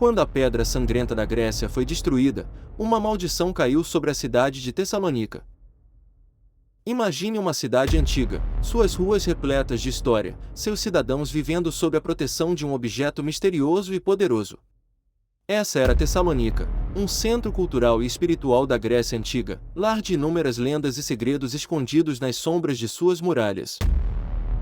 Quando a Pedra Sangrenta da Grécia foi destruída, uma maldição caiu sobre a cidade de Tessalônica. Imagine uma cidade antiga, suas ruas repletas de história, seus cidadãos vivendo sob a proteção de um objeto misterioso e poderoso. Essa era Tessalônica, um centro cultural e espiritual da Grécia Antiga, lar de inúmeras lendas e segredos escondidos nas sombras de suas muralhas.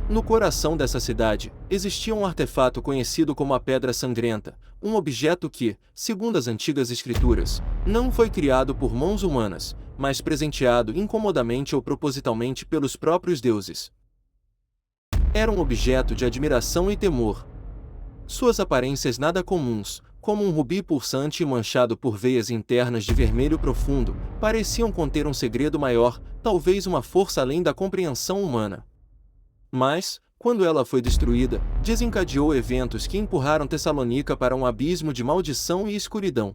No coração dessa cidade, existia um artefato conhecido como a Pedra Sangrenta, um objeto que, segundo as antigas escrituras, não foi criado por mãos humanas, mas presenteado incomodamente ou propositalmente pelos próprios deuses. Era um objeto de admiração e temor. Suas aparências nada comuns, como um rubi pulsante e manchado por veias internas de vermelho profundo, pareciam conter um segredo maior, talvez uma força além da compreensão humana. Mas, quando ela foi destruída, desencadeou eventos que empurraram Tessalônica para um abismo de maldição e escuridão.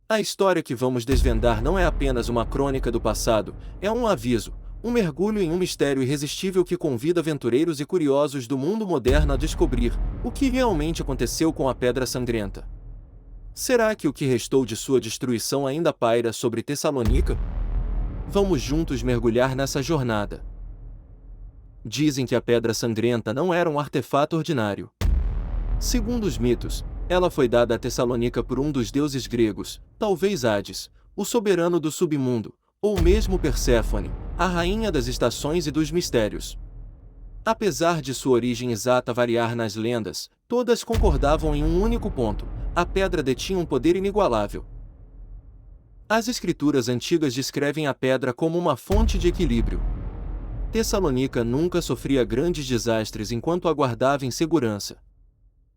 A história que vamos desvendar não é apenas uma crônica do passado, é um aviso, um mergulho em um mistério irresistível que convida aventureiros e curiosos do mundo moderno a descobrir o que realmente aconteceu com a Pedra Sangrenta. Será que o que restou de sua destruição ainda paira sobre Tessalônica? Vamos juntos mergulhar nessa jornada. Dizem que a Pedra Sangrenta não era um artefato ordinário. Segundo os mitos, ela foi dada a Tessalônica por um dos deuses gregos, talvez Hades, o soberano do submundo, ou mesmo Perséfone, a rainha das estações e dos mistérios. Apesar de sua origem exata variar nas lendas, todas concordavam em um único ponto: a pedra detinha um poder inigualável. As escrituras antigas descrevem a pedra como uma fonte de equilíbrio. Tessalônica nunca sofria grandes desastres enquanto aguardava em segurança.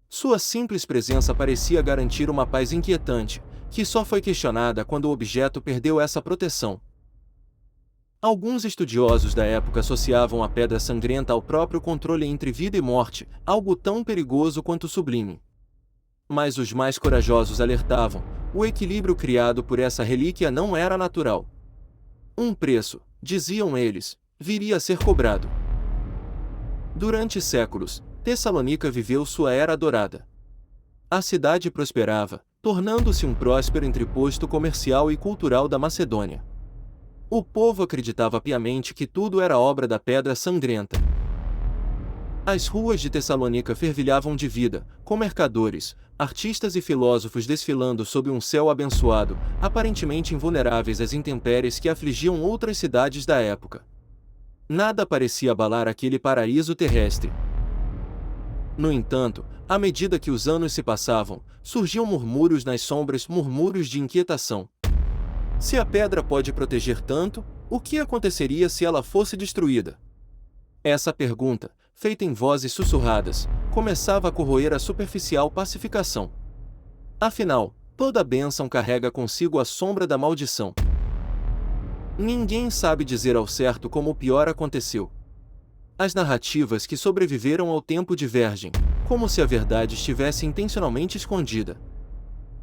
Sua simples presença parecia garantir uma paz inquietante, que só foi questionada quando o objeto perdeu essa proteção. Alguns estudiosos da época associavam a Pedra Sangrenta ao próprio controle entre vida e morte, algo tão perigoso quanto sublime. Mas os mais corajosos alertavam: o equilíbrio criado por essa relíquia não era natural. Um preço, diziam eles, viria a ser cobrado. Durante séculos, Tessalônica viveu sua era dourada. A cidade prosperava, tornando-se um próspero entreposto comercial e cultural da Macedônia. O povo acreditava piamente que tudo era obra da Pedra Sangrenta. As ruas de Tessalônica fervilhavam de vida, com mercadores, artistas e filósofos desfilando sob um céu abençoado, aparentemente invulneráveis às intempéries que afligiam outras cidades da época. Nada parecia abalar aquele paraíso terrestre. No entanto, à medida que os anos se passavam, surgiam murmúrios nas sombras, murmúrios de inquietação. Se a pedra pode proteger tanto, o que aconteceria se ela fosse destruída? Essa pergunta, feita em vozes sussurradas, começava a corroer a superficial pacificação. Afinal, toda bênção carrega consigo a sombra da maldição. Ninguém sabe dizer ao certo como o pior aconteceu. As narrativas que sobreviveram ao tempo divergem, como se a verdade estivesse intencionalmente escondida.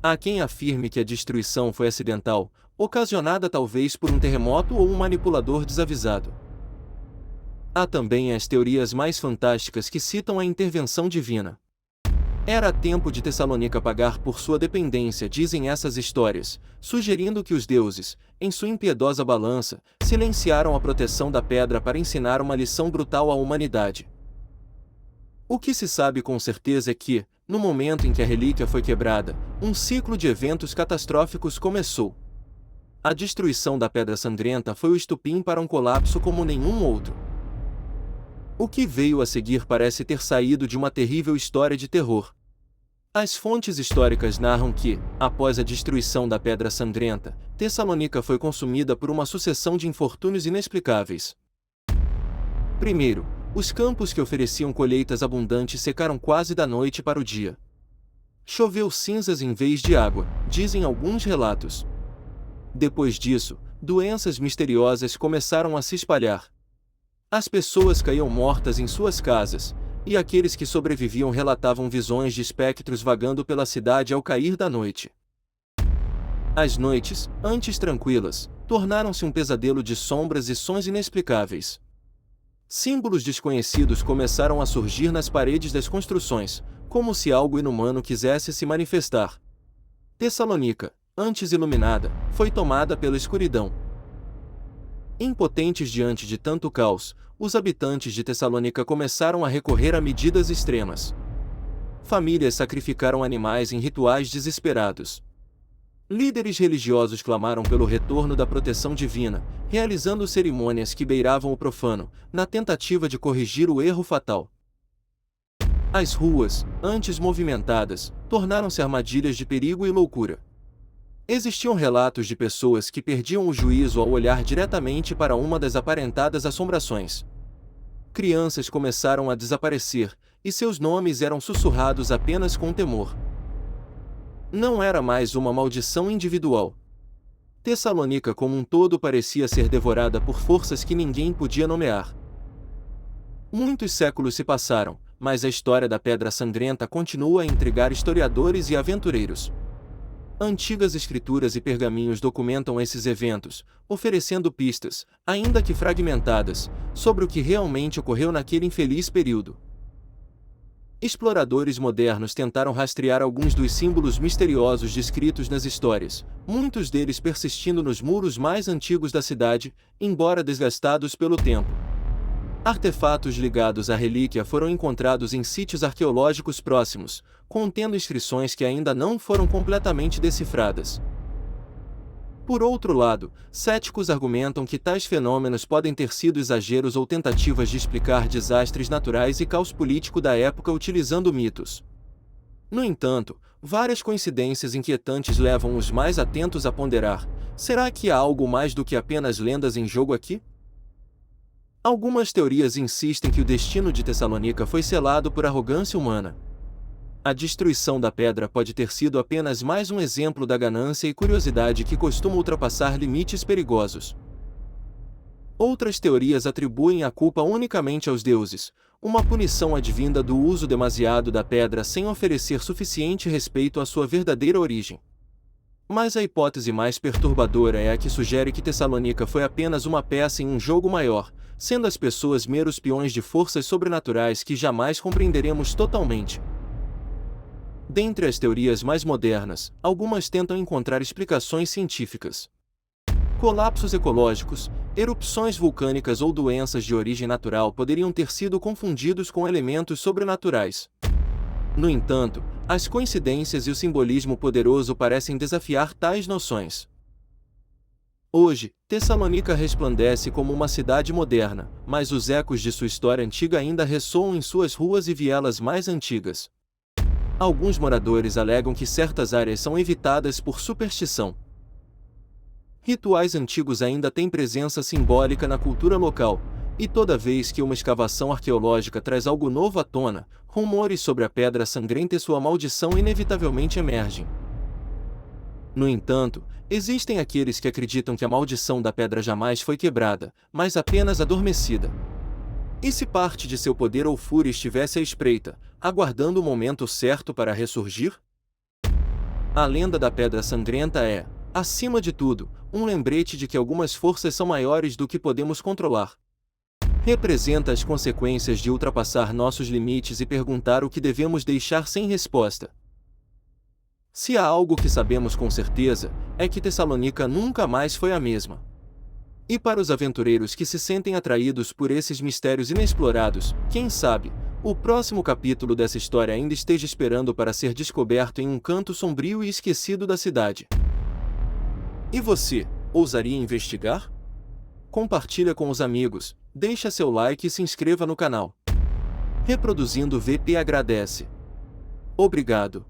Há quem afirme que a destruição foi acidental, ocasionada talvez por um terremoto ou um manipulador desavisado. Há também as teorias mais fantásticas que citam a intervenção divina. Era tempo de Tessalônica pagar por sua dependência, dizem essas histórias, sugerindo que os deuses, em sua impiedosa balança, silenciaram a proteção da pedra para ensinar uma lição brutal à humanidade. O que se sabe com certeza é que, no momento em que a relíquia foi quebrada, um ciclo de eventos catastróficos começou. A destruição da Pedra Sangrenta foi o estupim para um colapso como nenhum outro. O que veio a seguir parece ter saído de uma terrível história de terror. As fontes históricas narram que, após a destruição da Pedra Sangrenta, Tessalônica foi consumida por uma sucessão de infortúnios inexplicáveis. Primeiro, os campos que ofereciam colheitas abundantes secaram quase da noite para o dia. Choveu cinzas em vez de água, dizem alguns relatos. Depois disso, doenças misteriosas começaram a se espalhar. As pessoas caíam mortas em suas casas, e aqueles que sobreviviam relatavam visões de espectros vagando pela cidade ao cair da noite. As noites, antes tranquilas, tornaram-se um pesadelo de sombras e sons inexplicáveis. Símbolos desconhecidos começaram a surgir nas paredes das construções, como se algo inumano quisesse se manifestar. Tessalônica, antes iluminada, foi tomada pela escuridão. Impotentes diante de tanto caos, os habitantes de Tessalônica começaram a recorrer a medidas extremas. Famílias sacrificaram animais em rituais desesperados. Líderes religiosos clamaram pelo retorno da proteção divina, realizando cerimônias que beiravam o profano, na tentativa de corrigir o erro fatal. As ruas, antes movimentadas, tornaram-se armadilhas de perigo e loucura. Existiam relatos de pessoas que perdiam o juízo ao olhar diretamente para uma das aparentadas assombrações. Crianças começaram a desaparecer, e seus nomes eram sussurrados apenas com temor. Não era mais uma maldição individual. Tessalônica como um todo parecia ser devorada por forças que ninguém podia nomear. Muitos séculos se passaram, mas a história da Pedra Sangrenta continua a intrigar historiadores e aventureiros. Antigas escrituras e pergaminhos documentam esses eventos, oferecendo pistas, ainda que fragmentadas, sobre o que realmente ocorreu naquele infeliz período. Exploradores modernos tentaram rastrear alguns dos símbolos misteriosos descritos nas histórias, muitos deles persistindo nos muros mais antigos da cidade, embora desgastados pelo tempo. Artefatos ligados à relíquia foram encontrados em sítios arqueológicos próximos, contendo inscrições que ainda não foram completamente decifradas. Por outro lado, céticos argumentam que tais fenômenos podem ter sido exageros ou tentativas de explicar desastres naturais e caos político da época utilizando mitos. No entanto, várias coincidências inquietantes levam os mais atentos a ponderar: será que há algo mais do que apenas lendas em jogo aqui? Algumas teorias insistem que o destino de Tessalônica foi selado por arrogância humana. A destruição da pedra pode ter sido apenas mais um exemplo da ganância e curiosidade que costuma ultrapassar limites perigosos. Outras teorias atribuem a culpa unicamente aos deuses, uma punição advinda do uso demasiado da pedra sem oferecer suficiente respeito à sua verdadeira origem. Mas a hipótese mais perturbadora é a que sugere que Tessalônica foi apenas uma peça em um jogo maior, sendo as pessoas meros peões de forças sobrenaturais que jamais compreenderemos totalmente. Dentre as teorias mais modernas, algumas tentam encontrar explicações científicas. Colapsos ecológicos, erupções vulcânicas ou doenças de origem natural poderiam ter sido confundidos com elementos sobrenaturais. No entanto, as coincidências e o simbolismo poderoso parecem desafiar tais noções. Hoje, Tessalônica resplandece como uma cidade moderna, mas os ecos de sua história antiga ainda ressoam em suas ruas e vielas mais antigas. Alguns moradores alegam que certas áreas são evitadas por superstição. Rituais antigos ainda têm presença simbólica na cultura local, e toda vez que uma escavação arqueológica traz algo novo à tona, rumores sobre a Pedra Sangrenta e sua maldição inevitavelmente emergem. No entanto, existem aqueles que acreditam que a maldição da pedra jamais foi quebrada, mas apenas adormecida. E se parte de seu poder ou fúria estivesse à espreita, aguardando o momento certo para ressurgir? A lenda da Pedra Sangrenta é, acima de tudo, um lembrete de que algumas forças são maiores do que podemos controlar. Representa as consequências de ultrapassar nossos limites e perguntar o que devemos deixar sem resposta. Se há algo que sabemos com certeza, é que Tessalônica nunca mais foi a mesma. E para os aventureiros que se sentem atraídos por esses mistérios inexplorados, quem sabe, o próximo capítulo dessa história ainda esteja esperando para ser descoberto em um canto sombrio e esquecido da cidade. E você, ousaria investigar? Compartilha com os amigos, deixa seu like e se inscreva no canal. Reproduzindo VP agradece. Obrigado.